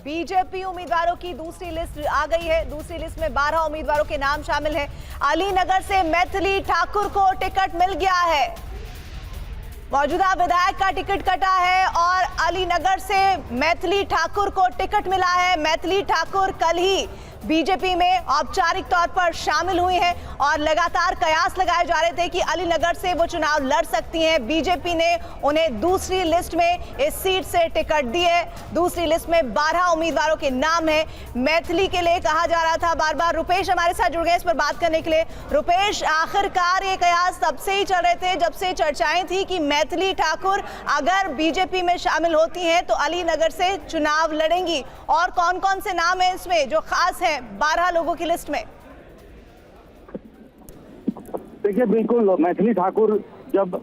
BJP उम्मीदवारों की दूसरी लिस्ट आ गई है। दूसरी लिस्ट में 12 उम्मीदवारों के नाम शामिल हैं। अलीनगर से मैथिली ठाकुर को टिकट मिल गया है। मौजूदा विधायक का टिकट कटा है और अलीनगर से मैथिली ठाकुर को टिकट मिला है। मैथिली ठाकुर कल ही बीजेपी में औपचारिक तौर पर शामिल हुई हैं और लगातार कयास लगाए जा रहे थे कि अलीनगर से वो चुनाव लड़ सकती हैं। बीजेपी ने उन्हें दूसरी लिस्ट में इस सीट से टिकट दी है। दूसरी लिस्ट में 12 उम्मीदवारों के नाम हैं। मैथिली के लिए कहा जा रहा था बार बार। रुपेश हमारे साथ जुड़ गए इस पर बात करने के लिए। रुपेश, आखिरकार ये कयास तब से ही चल रहे थे जब से चर्चाएं थी कि मैथिली ठाकुर अगर बीजेपी में शामिल होती हैं तो अलीनगर से चुनाव लड़ेंगी। और कौन कौन से नाम हैं इसमें जो खास है 12 लोगों की लिस्ट में? देखिए, बिल्कुल मैथिली ठाकुर जब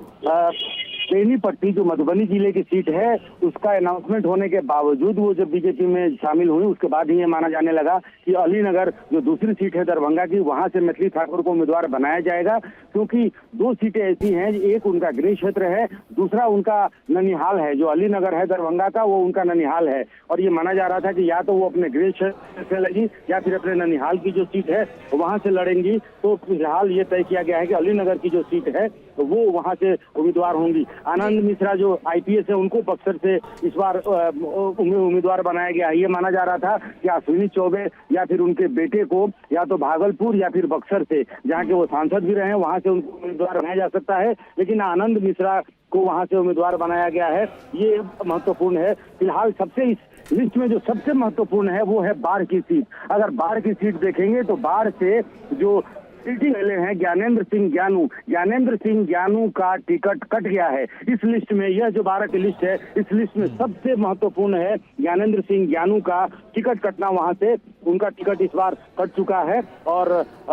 बेनीपट्टी जो मधुबनी जिले की सीट है उसका अनाउंसमेंट होने के बावजूद वो जब बीजेपी में शामिल हुई, उसके बाद ही ये माना जाने लगा कि अलीनगर जो दूसरी सीट है दरभंगा की, वहां से मैथिली ठाकुर को उम्मीदवार बनाया जाएगा। क्योंकि 2 सीटें ऐसी हैं, एक उनका गृह क्षेत्र है, दूसरा उनका ननिहाल है। जो अलीनगर है दरभंगा का, वो उनका ननिहाल है। और ये माना जा रहा था कि या तो वो अपने गृह क्षेत्र से लगी या फिर अपने ननिहाल की जो सीट है वहां से लड़ेंगी। तो फिलहाल ये तय किया गया है कि अलीनगर की जो सीट है वो वहां से उम्मीदवार होंगी। आनंद मिश्रा जो आईपीएस है, उनको बक्सर से इस बार उम्मीदवार बनाया गया है। ये माना जा रहा था कि अश्विनी चौबे या फिर उनके बेटे को या तो भागलपुर या फिर बक्सर से, जहां के वो सांसद भी रहे, वहां से उनको उम्मीदवार बनाया जा सकता है। लेकिन आनंद मिश्रा को वहां से उम्मीदवार बनाया गया है। ये महत्वपूर्ण है। फिलहाल सबसे इस लिस्ट में जो सबसे महत्वपूर्ण है वो है बाढ़ की सीट। अगर बाढ़ की सीट देखेंगे तो बाढ़ से जो सिटिंग एमएलए हैं ज्ञानेंद्र सिंह ज्ञानू का टिकट कट गया है इस लिस्ट में। यह जो 12 की लिस्ट है, इस लिस्ट में सबसे महत्वपूर्ण है ज्ञानेंद्र सिंह ज्ञानू का टिकट कटना। वहां से उनका टिकट इस बार कट चुका है। और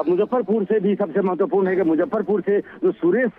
मुजफ्फरपुर से भी सबसे महत्वपूर्ण है कि मुजफ्फरपुर से जो सुरेश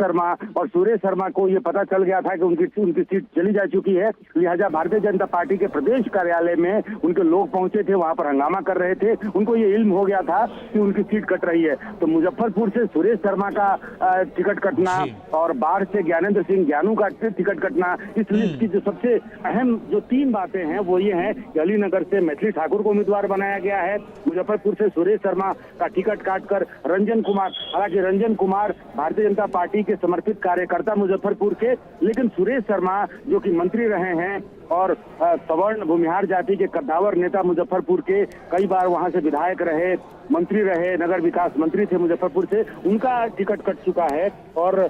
शर्मा को ये पता चल गया था कि उनकी सीट चली जा चुकी है। लिहाजा भारतीय जनता पार्टी के प्रदेश कार्यालय में उनके लोग पहुंचे थे, वहां पर हंगामा कर रहे थे। उनको ये इल्म हो गया था कि उनकी सीट कट रही है। तो मुजफ्फरपुर से सुरेश शर्मा का टिकट कटना और बाढ़ से ज्ञानेंद्र सिंह ज्ञानू का टिकट कटना, इस लिस्ट की जो सबसे अहम जो 3 बातें हैं वो ये हैं कि अलीनगर से मैथिली ठाकुर को उम्मीदवार बनाया गया है। मुजफ्फरपुर से सुरेश शर्मा का टिकट काटकर रंजन कुमार, हालांकि रंजन कुमार भारतीय जनता पार्टी के समर्पित कार्यकर्ता मुजफ्फरपुर के, लेकिन सुरेश शर्मा जो कि मंत्री रहे हैं और सवर्ण भूमिहार जाति के कद्दावर नेता मुजफ्फरपुर के, कई बार वहां से विधायक रहे, मंत्री रहे, नगर विकास मंत्री थे मुजफ्फरपुर से, उनका टिकट कट चुका है। और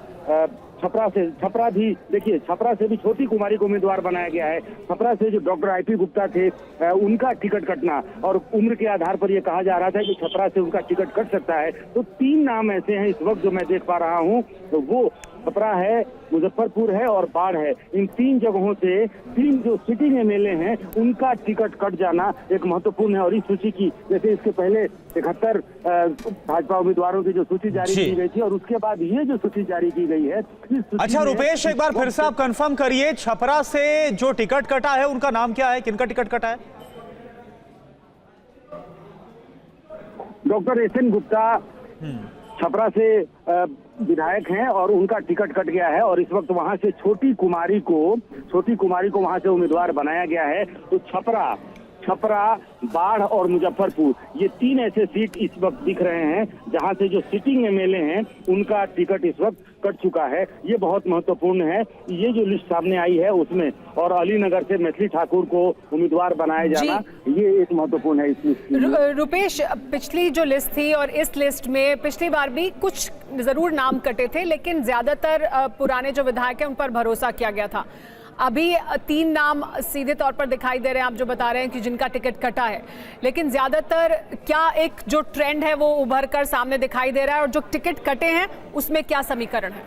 छपरा भी देखिए, छपरा से भी छोटी कुमारी को उम्मीदवार बनाया गया है। छपरा से जो डॉक्टर आईपी गुप्ता थे उनका टिकट कटना, और उम्र के आधार पर यह कहा जा रहा था कि छपरा से उनका टिकट कट सकता है। तो 3 नाम ऐसे हैं इस वक्त जो मैं देख पा रहा हूं, तो वो छपरा है, मुजफ्फरपुर है और बाढ़ है। इन 3 जगहों से 3 जो सिटिंग एमएलए हैं उनका टिकट कट जाना एक महत्वपूर्ण है। और इस सूची की, जैसे इसके पहले 71 भाजपा उम्मीदवारों की जो सूची जारी की गई थी और उसके बाद ये जो सूची जारी की गई है। अच्छा रुपेश, एक बार फिर से आप कंफर्म करिए, छपरा से जो टिकट कटा है उनका नाम क्या है, किनका टिकट कटा है? डॉक्टर एसएन गुप्ता छपरा से विधायक हैं और उनका टिकट कट गया है। और इस वक्त वहां से छोटी कुमारी को वहां से उम्मीदवार बनाया गया है। तो छपरा, बाढ़ और मुजफ्फरपुर, ये 3 ऐसे सीट इस वक्त दिख रहे हैं जहां से जो सिटिंग एमएलए हैं उनका टिकट इस वक्त कट चुका है। ये बहुत महत्वपूर्ण है ये जो लिस्ट सामने आई है उसमें। और अलीनगर से मैथिली ठाकुर को उम्मीदवार बनाया जाना, ये एक महत्वपूर्ण है इस लिस्ट। रुपेश, पिछली जो लिस्ट थी और इस लिस्ट में पिछली बार भी कुछ जरूर नाम कटे थे, लेकिन ज्यादातर पुराने जो विधायक हैं उन पर भरोसा किया गया था। अभी 3 नाम सीधे तौर पर दिखाई दे रहे हैं, आप जो बता रहे हैं कि जिनका टिकट कटा है, लेकिन ज्यादातर क्या एक जो ट्रेंड है वो उभर कर सामने दिखाई दे रहा है? और जो टिकट कटे हैं उसमें क्या समीकरण है?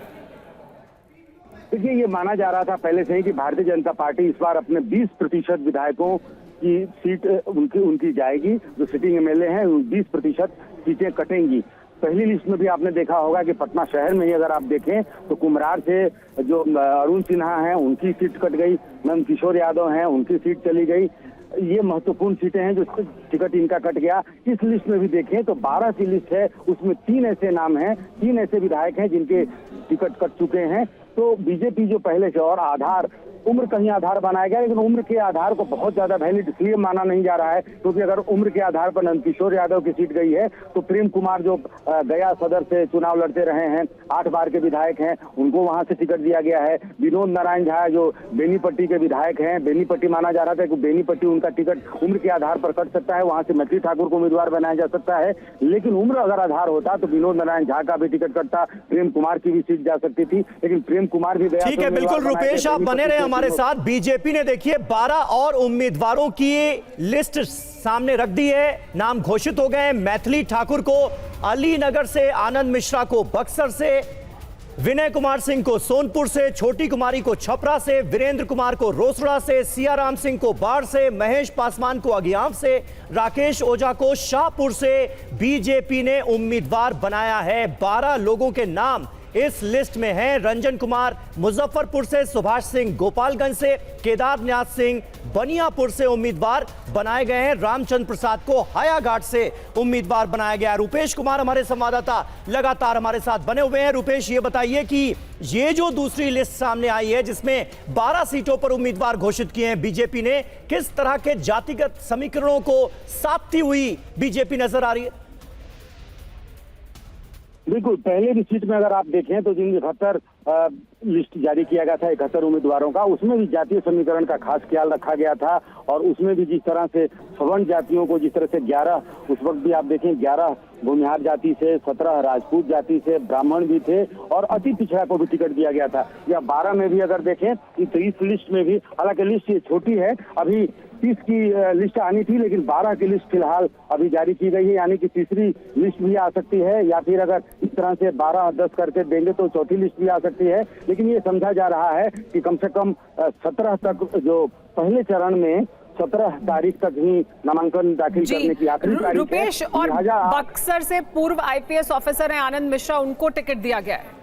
देखिए, ये माना जा रहा था पहले से ही कि भारतीय जनता पार्टी इस बार अपने 20% विधायकों की सीट उनकी जाएगी। जो सिटिंग एमएलए हैं 20% सीटें कटेंगी। पहली लिस्ट में भी आपने देखा होगा कि पटना शहर में ही अगर आप देखें तो कुम्हरार से जो अरुण सिन्हा हैं उनकी सीट कट गई, नंद किशोर यादव हैं उनकी सीट चली गई। ये महत्वपूर्ण सीटें हैं जो टिकट इनका कट गया। इस लिस्ट में भी देखें तो 12 की लिस्ट है, उसमें 3 ऐसे नाम हैं, 3 ऐसे विधायक हैं जिनके टिकट कट चुके हैं। तो बीजेपी जो पहले से, और आधार उम्र कहीं आधार बनाया गया, लेकिन उम्र के आधार को बहुत ज्यादा वैलिड इसलिए माना नहीं जा रहा है क्योंकि अगर उम्र के आधार पर नंदकिशोर यादव की सीट गई है तो प्रेम कुमार जो गया सदर से चुनाव लड़ते रहे हैं, 8 बार के विधायक हैं, उनको वहां से टिकट दिया गया है। विनोद नारायण झा जो बेनीपट्टी के विधायक हैं, बेनीपट्टी माना जा रहा था कि बेनीपट्टी उनका टिकट उम्र के आधार पर कट सकता है, वहां से मैथिली ठाकुर को उम्मीदवार बनाया जा सकता है। लेकिन उम्र अगर आधार होता तो विनोद नारायण झा का भी टिकट कटता, प्रेम कुमार की भी सीट जा सकती थी, लेकिन प्रेम कुमार भी गया। ठीक है, बिल्कुल रुपेश, आप बने रहे हमारे साथ। बीजेपी ने देखिए 12 और उम्मीदवारों की लिस्ट सामने रख दी है, नाम घोषित हो गए। मैथिली ठाकुर को अलीनगर से, आनंद मिश्रा को बक्सर से, विनय कुमार सिंह को सोनपुर से, छोटी कुमारी को छपरा से, वीरेंद्र कुमार को रोसड़ा से, सियाराम सिंह को बाढ़ से, महेश पासवान को अगियाव से, राकेश ओझा को शाहपुर से बीजेपी ने उम्मीदवार बनाया है। 12 लोगों के नाम इस लिस्ट में हैं। रंजन कुमार मुजफ्फरपुर से, सुभाष सिंह गोपालगंज से, केदारनाथ सिंह बनियापुर से उम्मीदवार बनाए गए हैं। रामचंद्र प्रसाद को हायाघाट से उम्मीदवार बनाया गया। रुपेश कुमार हमारे संवाददाता लगातार हमारे साथ बने हुए हैं। रुपेश, ये बताइए कि ये जो दूसरी लिस्ट सामने आई है जिसमें 12 सीटों पर उम्मीदवार घोषित किए हैं बीजेपी ने, किस तरह के जातिगत समीकरणों को साधती हुई बीजेपी नजर आ रही है? बिल्कुल, पहले की सीट में अगर आप देखें तो जिन 71 लिस्ट जारी किया गया था 71 उम्मीदवारों का, उसमें भी जातीय समीकरण का खास ख्याल रखा गया था। और उसमें भी जिस तरह से सवर्ण जातियों को जिस तरह से 11, उस वक्त भी आप देखें 11 भूमिहार जाति से, 17 राजपूत जाति से, ब्राह्मण भी थे और अति पिछड़ा को भी टिकट दिया गया था। या 12 में भी अगर देखें तो इस लिस्ट में भी, हालांकि लिस्ट ये छोटी है, अभी 30 की लिस्ट आनी थी, लेकिन 12 की लिस्ट फिलहाल अभी जारी की गई है, यानी कि तीसरी लिस्ट भी आ सकती है, या फिर अगर इस तरह से 12-10 करके देंगे तो चौथी लिस्ट भी आ सकती है। लेकिन ये समझा जा रहा है कि कम से कम 17 तक, जो पहले चरण में 17 तारीख तक ही नामांकन दाखिल करने की आखिरी तारीख है। रुपेश, और बक्सर से पूर्व आईपीएस ऑफिसर हैं आनंद मिश्रा, उनको टिकट दिया गया है।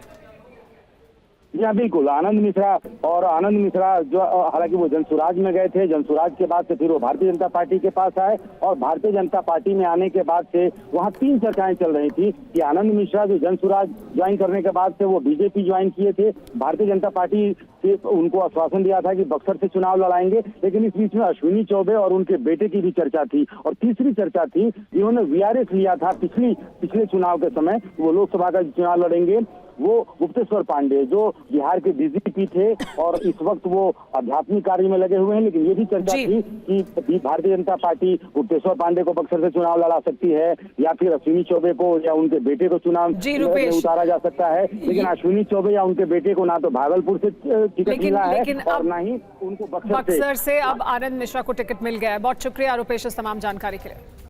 जी हाँ, बिल्कुल, आनंद मिश्रा जो, हालांकि वो जनसुराज में गए थे, जनसुराज के बाद से फिर वो भारतीय जनता पार्टी के पास आए और भारतीय जनता पार्टी में आने के बाद से वहाँ 3 चर्चाएं चल रही थी कि आनंद मिश्रा जो जनसुराज ज्वाइन करने के बाद से वो बीजेपी ज्वाइन किए थे, भारतीय जनता पार्टी से उनको आश्वासन दिया था कि बक्सर से चुनाव लड़ाएंगे, लेकिन इस बीच में अश्विनी चौबे और उनके बेटे की भी चर्चा थी। और तीसरी चर्चा थी, जिन्होंने वीआरएस लिया था पिछले चुनाव के समय, वो लोकसभा का चुनाव लड़ेंगे, वो गुप्तेश्वर पांडे जो बिहार के डीजीपी थे और इस वक्त वो आध्यात्मिक कार्य में लगे हुए हैं। लेकिन ये भी चर्चा थी कि भारतीय जनता पार्टी गुप्तेश्वर पांडे को बक्सर से चुनाव लड़ा सकती है या फिर अश्विनी चौबे को या उनके बेटे को चुनाव में उतारा जा सकता है। लेकिन अश्विनी चौबे या उनके बेटे को ना तो भागलपुर से टिकट मिला है और ना ही उनको बक्सर से। अब आनंद मिश्रा को टिकट मिल गया है। बहुत शुक्रिया रुपेश इस तमाम जानकारी के लिए।